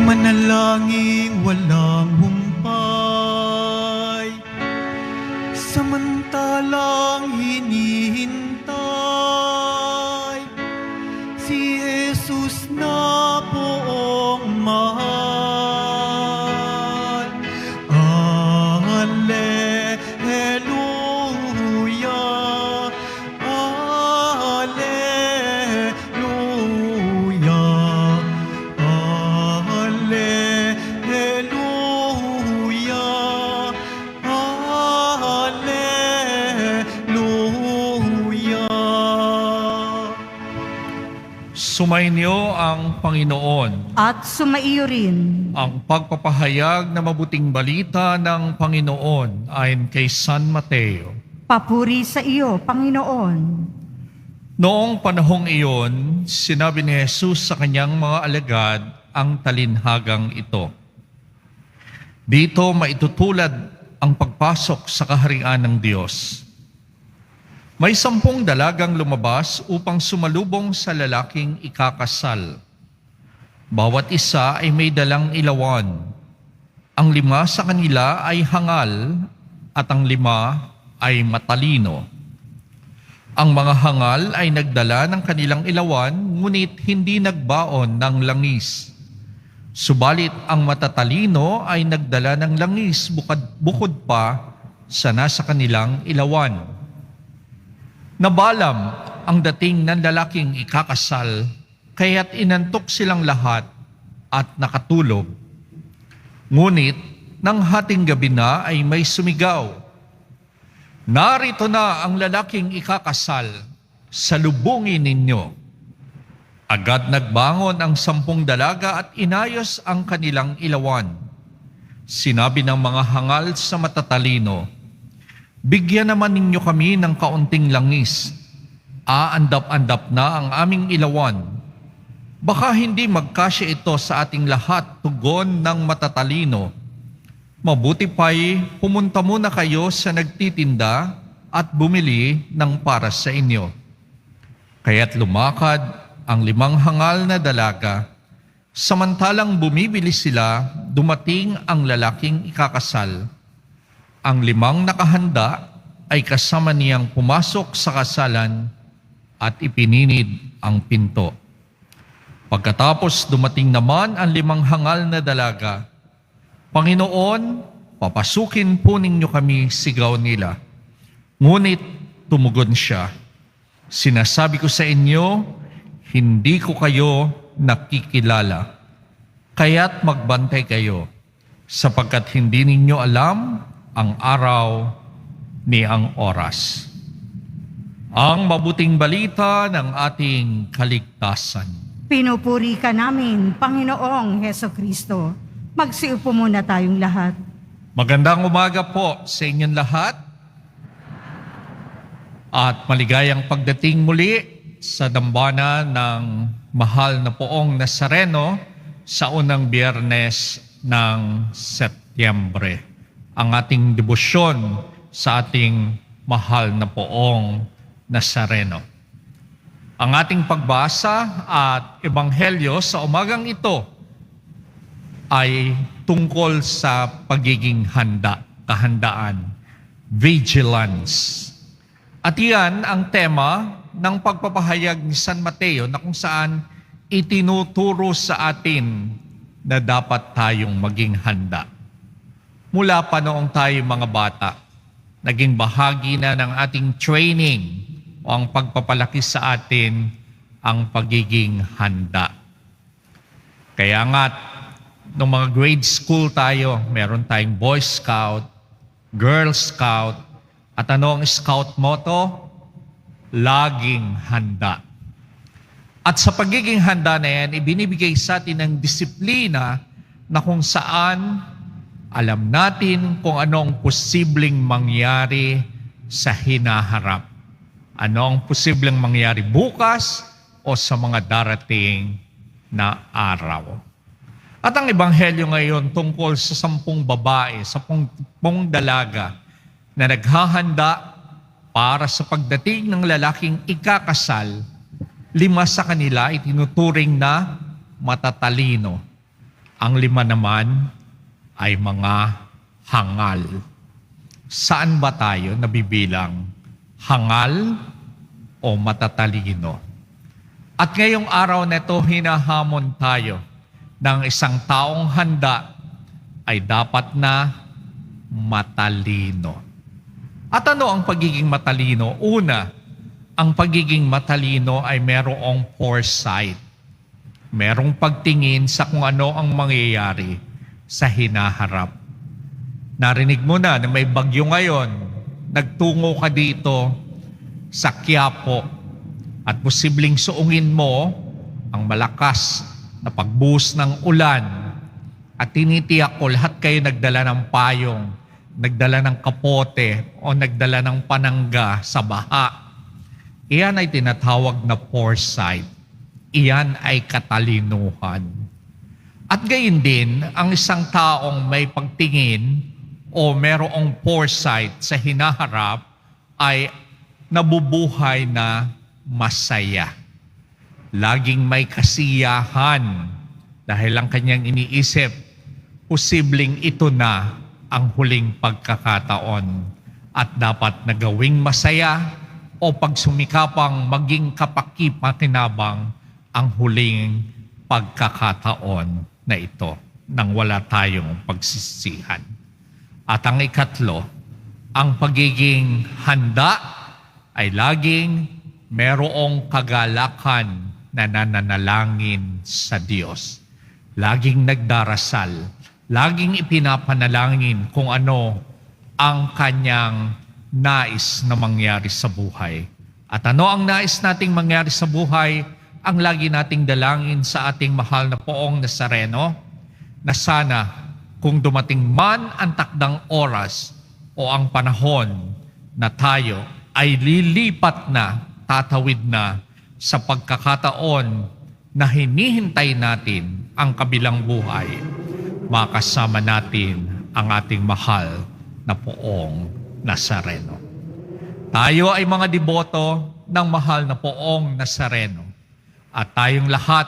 Manalangin walang humpay, samantalang hinihintay si Jesus na poong mahal. Alleluia, Alleluia, Alleluia, Alleluia. Sumainyo ang Panginoon. At sumaiyo rin. Ang pagpapahayag na mabuting balita ng Panginoon ayon kay San Mateo. Papuri sa iyo, Panginoon. Noong panahong iyon, sinabi ni Jesus sa kanyang mga alagad ang talinhagang ito. Dito maitutulad ang pagpasok sa kaharian ng Diyos. May 10 dalagang lumabas upang sumalubong sa lalaking ikakasal. Bawat isa ay may dalang ilawan. Ang 5 sa kanila ay hangal at ang 5 ay matalino. Ang mga hangal ay nagdala ng kanilang ilawan, ngunit hindi nagbaon ng langis. Subalit ang matatalino ay nagdala ng langis bukod pa sa nasa kanilang ilawan. Nabalam ang dating ng lalaking ikakasal, kaya't inantok silang lahat at nakatulog. Ngunit nang hating gabi na ay may sumigaw, "Narito na ang lalaking ikakasal, salubungin ninyo." Agad nagbangon ang 10 dalaga at inayos ang kanilang ilawan. Sinabi ng mga hangal sa matatalino, "Bigyan naman ninyo kami ng kaunting langis. Aandap-andap na ang aming ilawan. Baka hindi magkasya ito sa ating lahat," tugon ng matatalino. "Mabuti pa'y pumunta muna kayo sa nagtitinda at bumili ng para sa inyo." Kaya't lumakad ang 5 hangal na dalaga. Samantalang bumibili sila, dumating ang lalaking ikakasal. Ang 5 nakahanda ay kasama niyang pumasok sa kasalan at ipininid ang pinto. Pagkatapos dumating naman ang 5 hangal na dalaga. "Panginoon, papasukin po ninyo kami," sigaw nila. Ngunit tumugon siya, "Sinasabi ko sa inyo, hindi ko kayo nakikilala. Kaya't magbantay kayo, sapagkat hindi ninyo alam ang araw ni ang oras." Ang mabuting balita ng ating kaligtasan. Pinupuri ka namin, Panginoong Hesukristo. Magsiupo muna tayong lahat. Magandang umaga po sa inyong lahat at maligayang pagdating muli sa dambana ng mahal na poong Nazareno sa unang Biyernes ng Setyembre. Ang ating debosyon sa ating mahal na poong Nazareno. Ang ating pagbasa at ebanghelyo sa umagang ito ay tungkol sa pagiging handa, kahandaan, vigilance. At iyan ang tema ng pagpapahayag ni San Mateo na kung saan itinuturo sa atin na dapat tayong maging handa. Mula pa noong tayo mga bata, naging bahagi na ng ating training o ang pagpapalaki sa atin ang pagiging handa. Kaya nga, nung mga grade school tayo, meron tayong Boy Scout, Girl Scout, at ano ang scout motto? Laging handa. At sa pagiging handa na yan, ibinibigay sa atin ng disiplina na kung saan alam natin kung anong posibleng mangyari sa hinaharap. Ano ang posibleng mangyari bukas o sa mga darating na araw. At ang ebanghelyo ngayon tungkol sa 10 babae, 10 dalaga na naghahanda para sa pagdating ng lalaking ikakasal. 5 sa kanila ay tinuturing na matatalino. Ang 5 naman ay mga hangal. Saan ba tayo nabibilang? Hangal o matatalino? At ngayong araw na ito, hinahamon tayo ng isang taong handa ay dapat na matalino. At ano ang pagiging matalino? Una, ang pagiging matalino ay merong foresight. Merong pagtingin sa kung ano ang mangyayari sa hinaharap. Narinig mo na may bagyo ngayon. Nagtungo ka dito sa Quiapo at posibleng suungin mo ang malakas na pagbuhos ng ulan at tinitiyak ko lahat kayo nagdala ng payong, nagdala ng kapote o nagdala ng panangga sa baha. Iyan ay tinatawag na foresight. Iyan ay katalinuhan. At gayon din, ang isang taong may pagtingin o merong foresight sa hinaharap ay nabubuhay na masaya. Laging may kasiyahan dahil ang kanyang iniisip, posibleng ito na ang huling pagkakataon at dapat na gawing masaya o pagsumikapang maging kapaki-pakinabang ang huling pagkakataon na ito nang wala tayong pagsisihan. At ang ikatlo, ang pagiging handa ay laging merong kagalakan na nananalangin sa Diyos. Laging nagdarasal, laging ipinapanalangin kung ano ang kanyang nais na mangyari sa buhay. At ano ang nais nating mangyari sa buhay? Ang lagi nating dalangin sa ating mahal na Poong Nazareno na sana kung dumating man ang takdang oras o ang panahon na tayo ay lilipat na, tatawid na sa pagkakataon na hinihintay natin ang kabilang buhay, makasama natin ang ating mahal na Poong Nazareno. Tayo ay mga deboto ng mahal na Poong Nazareno. At tayong lahat,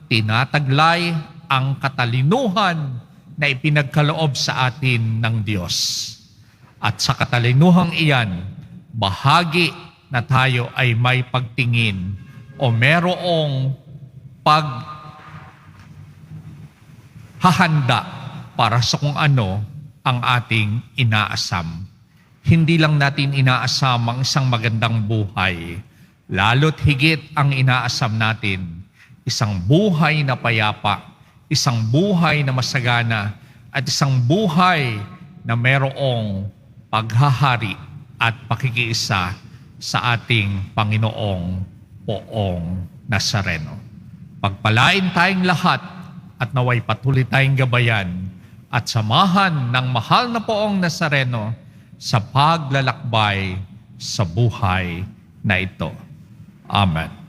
tinataglay ang katalinuhan na ipinagkaloob sa atin ng Diyos. At sa katalinuhang iyan, bahagi na tayo ay may pagtingin o merong paghahanda para sa kung ano ang ating inaasam. Hindi lang natin inaasam ang isang magandang buhay, lalo't higit ang inaasam natin, isang buhay na payapa, isang buhay na masagana, at isang buhay na merong paghahari at pakikiisa sa ating Panginoong Poong Nazareno. Pagpalain tayong lahat at naway patuloy tayong gabayan at samahan ng mahal na Poong Nazareno sa paglalakbay sa buhay na ito. Amen.